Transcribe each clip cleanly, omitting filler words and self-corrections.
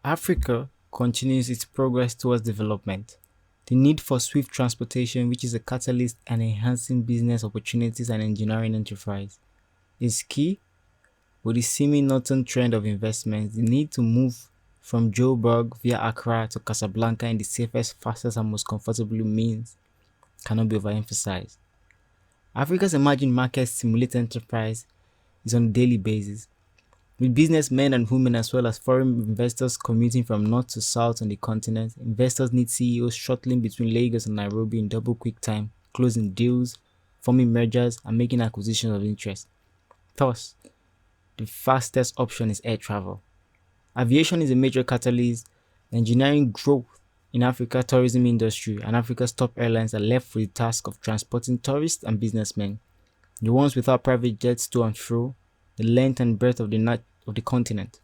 Africa continues its progress towards development. The need for swift transportation, which is a catalyst and enhancing business opportunities and engineering enterprise, is key. With the seeming northern trend of investments, the need to move from Joburg via Accra to Casablanca in the safest, fastest, and most comfortable means cannot be overemphasized. Africa's emerging markets stimulate enterprise is on a daily basis, with businessmen and women as well as foreign investors commuting from north to south on the continent. Investors need CEOs shuttling between Lagos and Nairobi in double quick time, closing deals, forming mergers, and making acquisitions of interest. Thus, the fastest option is air travel. Aviation is a major catalyst. Engineering growth in Africa's tourism industry, and Africa's top airlines are left with the task of transporting tourists and businessmen, the ones without private jets to and fro the length and breadth of the continent.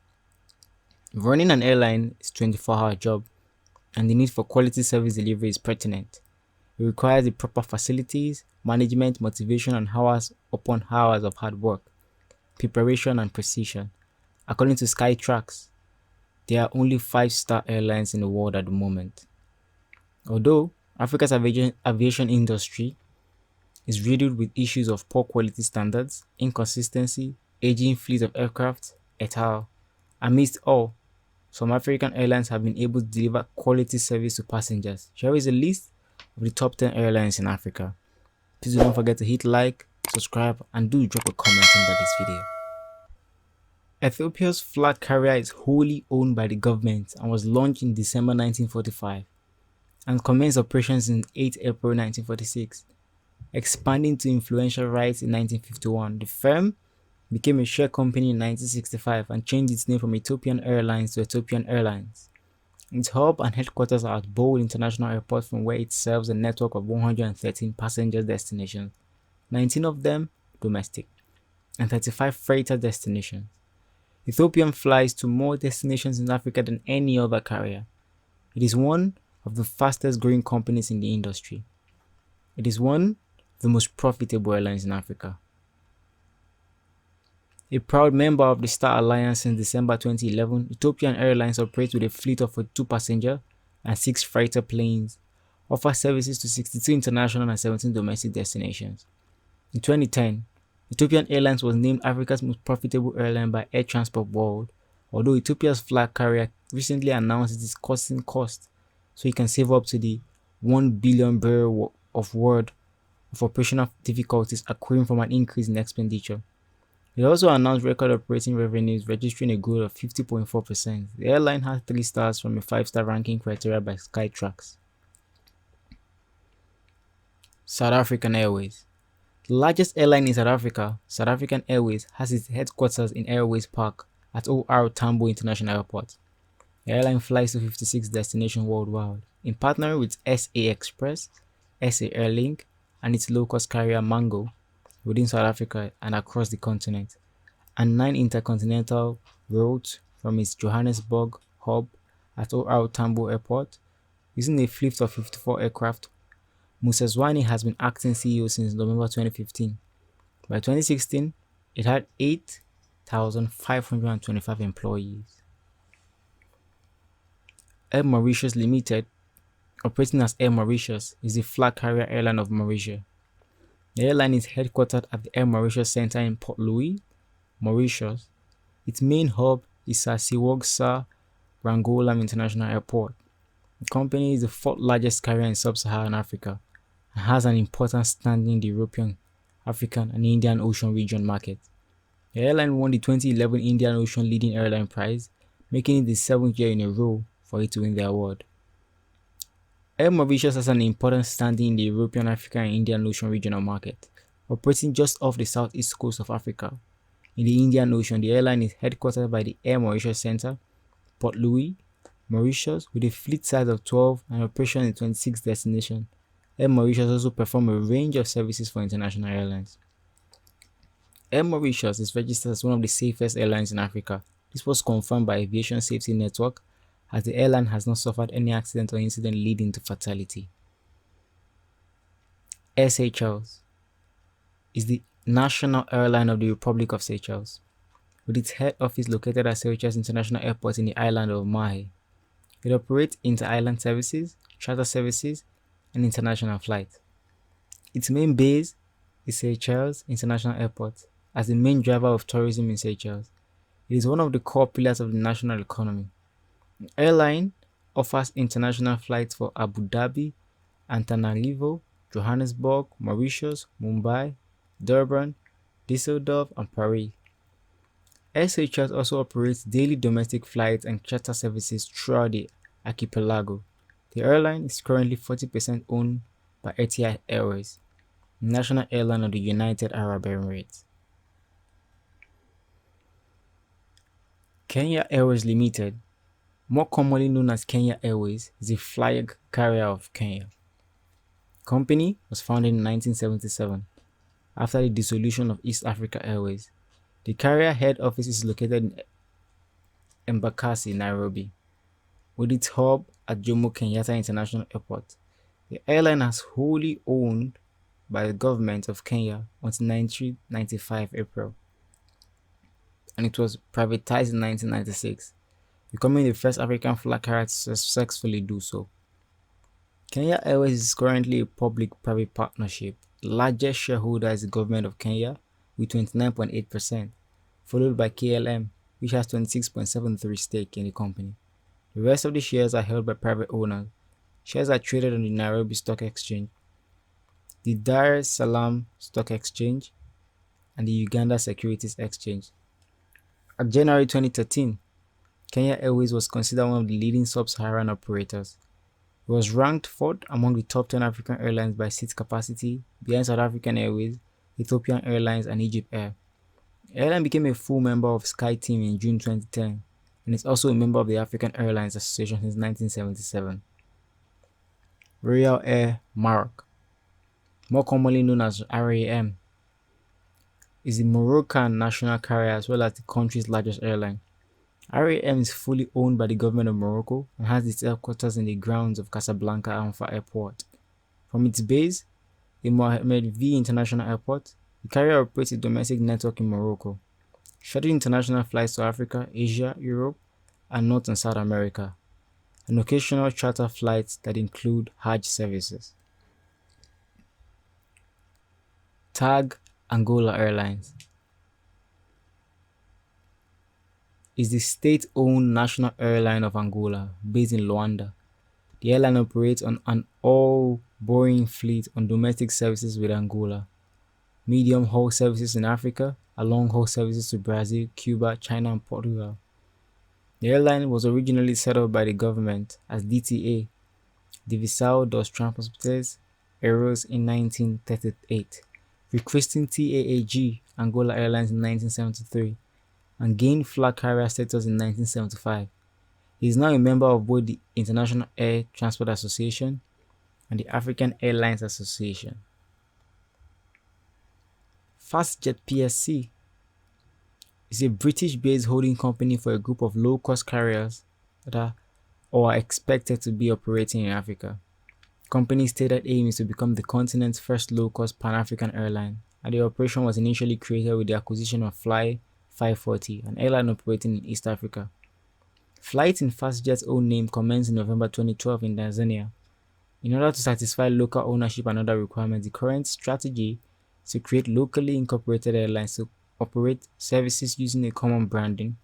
Running an airline is a 24-hour job, and the need for quality service delivery is pertinent. It requires the proper facilities, management, motivation, and hours upon hours of hard work, preparation, and precision. According to Skytrax, there are only 5-star airlines in the world at the moment. Although Africa's aviation industry is riddled with issues of poor quality standards, inconsistency, aging fleet of aircraft, et al. Amidst all, some African airlines have been able to deliver quality service to passengers. Here is a list of the top 10 airlines in Africa. Please don't forget to hit like, subscribe, and do drop a comment under this video. Ethiopia's flag carrier is wholly owned by the government and was launched in December 1945 and commenced operations in 8 April 1946. Expanding to influential rights in 1951, the firm became a share company in 1965 and changed its name from Ethiopian Airlines to Ethiopian Airlines. Its hub and headquarters are at Bole International Airport, from where it serves a network of 113 passenger destinations, 19 of them domestic, and 35 freighter destinations. Ethiopian flies to more destinations in Africa than any other carrier. It is one of the fastest growing companies in the industry. It is one of the most profitable airlines in Africa. A proud member of the Star Alliance since December 2011, Ethiopian Airlines operates with a fleet of 42 passenger and 6 freighter planes, offers services to 62 international and 17 domestic destinations. In 2010, Ethiopian Airlines was named Africa's most profitable airline by Air Transport World, although Ethiopia's flag carrier recently announced it is cutting costs so it can save up to the 1 billion barrel of worth of operational difficulties accruing from an increase in expenditure. It also announced record operating revenues, registering a growth of 50.4%. The airline has 3 stars from a 5-star ranking criteria by Skytrax. South African Airways. The largest airline in South Africa, South African Airways, has its headquarters in Airways Park at OR Tambo International Airport. The airline flies to 56 destinations worldwide, in partnering with SA Express, SA Airlink, and its low-cost carrier Mango within South Africa and across the continent, and 9 intercontinental routes from its Johannesburg hub at OR Tambo Airport. Using a fleet of 54 aircraft, Musazwani has been acting CEO since November 2015. By 2016, it had 8,525 employees. Air Mauritius Limited, operating as Air Mauritius, is the flag carrier airline of Mauritius. The airline is headquartered at the Air Mauritius Center in Port Louis, Mauritius. Its main hub is at Siwogsa Rangolam International Airport. The company is the 4th largest carrier in sub-Saharan Africa and has an important standing in the European, African, and Indian Ocean region market. The airline won the 2011 Indian Ocean Leading Airline Prize, making it the 7th year in a row for it to win the award. Air Mauritius has an important standing in the European, African, and Indian Ocean regional market, operating just off the southeast coast of Africa. In the Indian Ocean, the airline is headquartered by the Air Mauritius Center, Port Louis, Mauritius, with a fleet size of 12 and operation in 26 destinations. Air Mauritius also performs a range of services for international airlines. Air Mauritius is registered as one of the safest airlines in Africa. This was confirmed by Aviation Safety Network, as the airline has not suffered any accident or incident leading to fatality. Air Seychelles is the national airline of the Republic of Seychelles. with its head office located at Seychelles International Airport in the island of Mahe. It operates inter-island services, charter services, and international flights. Its main base is Seychelles International Airport as the main driver of tourism in Seychelles. It is one of the core pillars of the national economy. The airline offers international flights for Abu Dhabi, Antananarivo, Johannesburg, Mauritius, Mumbai, Durban, Düsseldorf, and Paris. Air Seychelles also operates daily domestic flights and charter services throughout the archipelago. The airline is currently 40% owned by Etihad Airways, the national airline of the United Arab Emirates. Kenya Airways Limited, more commonly known as Kenya Airways, is a flag carrier of Kenya. The company was founded in 1977 after the dissolution of East Africa Airways. The carrier head office is located in Embakasi, Nairobi, with its hub at Jomo Kenyatta International Airport. The airline was wholly owned by the government of Kenya until 1995 April, and it was privatized in 1996, becoming the first African flag carrier to successfully do so. Kenya Airways is currently a public-private partnership. The largest shareholder is the government of Kenya with 29.8%, followed by KLM, which has 26.73% stake in the company. The rest of the shares are held by private owners. Shares are traded on the Nairobi Stock Exchange, the Dar es Salaam Stock Exchange, and the Uganda Securities Exchange. At January 2013, Kenya Airways was considered one of the leading sub-Saharan operators. It was ranked 4th among the top 10 African airlines by seat capacity, behind South African Airways, Ethiopian Airlines, and Egypt Air. The airline became a full member of SkyTeam in June 2010 and is also a member of the African Airlines Association since 1977. Royal Air Maroc, more commonly known as RAM, is the Moroccan national carrier as well as the country's largest airline. RAM is fully owned by the government of Morocco and has its headquarters in the grounds of Casablanca Anfa Airport. From its base, the Mohammed V International Airport, the carrier operates a domestic network in Morocco, scheduled international flights to Africa, Asia, Europe, and North and South America, and occasional charter flights that include Hajj services. TAG Angola Airlines is the state-owned national airline of Angola, based in Luanda. The airline operates on an all-Boeing fleet on domestic services with Angola, medium-haul services in Africa, and long-haul services to Brazil, Cuba, China, and Portugal. The airline was originally set up by the government as DTA, Divisão dos Transportes Aéreos, in 1938, rechristened TAAG Angola Airlines in 1973, and gained flag carrier status in 1975. He is now a member of both the International Air Transport Association and the African Airlines Association. Fastjet PSC is a British-based holding company for a group of low-cost carriers that are or are expected to be operating in Africa. The company's stated aim is to become the continent's first low-cost Pan-African airline, and the operation was initially created with the acquisition of Fly 540, an airline operating in East Africa. Flights in Fastjet's own name commenced in November 2012 in Tanzania. In order to satisfy local ownership and other requirements, the current strategy is to create locally incorporated airlines to operate services using a common branding,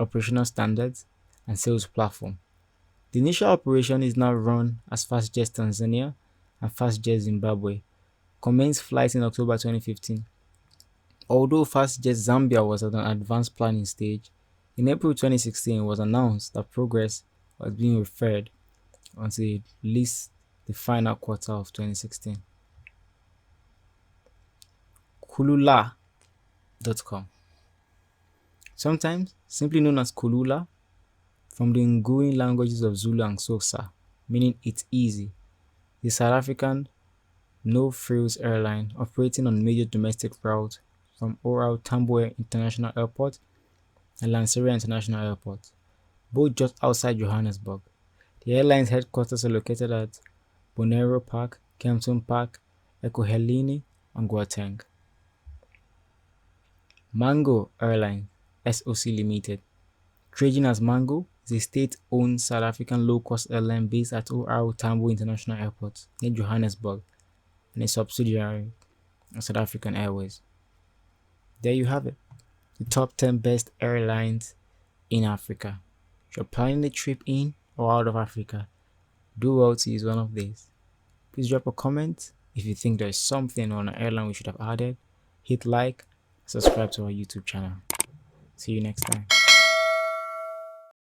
operational standards, and sales platform. The initial operation is now run as Fastjet Tanzania and Fastjet Zimbabwe. Commenced flights in October 2015. Although Fastjet Zambia was at an advanced planning stage, in April 2016 it was announced that progress was being referred until at least the final quarter of 2016. Kulula.com, sometimes simply known as Kulula, from the Nguyen languages of Zulu and Xhosa, meaning it's easy. The South African no-frills airline operating on major domestic routes from Oral Tambo International Airport and Lanseria International Airport, both just outside Johannesburg. The airline's headquarters are located at Bonaero Park, Kempton Park, Ekurhuleni, and Gauteng. Mango Airlines SOC Limited. Trading as Mango is a state-owned South African low-cost airline based at OR Tambo International Airport near Johannesburg and a subsidiary of South African Airways. There you have it, the top 10 best airlines in Africa. If you're planning a trip in or out of Africa, do well to use one of these. Please drop a comment if you think there's something on an airline we should have added. Hit like, subscribe to our YouTube channel. See you next time.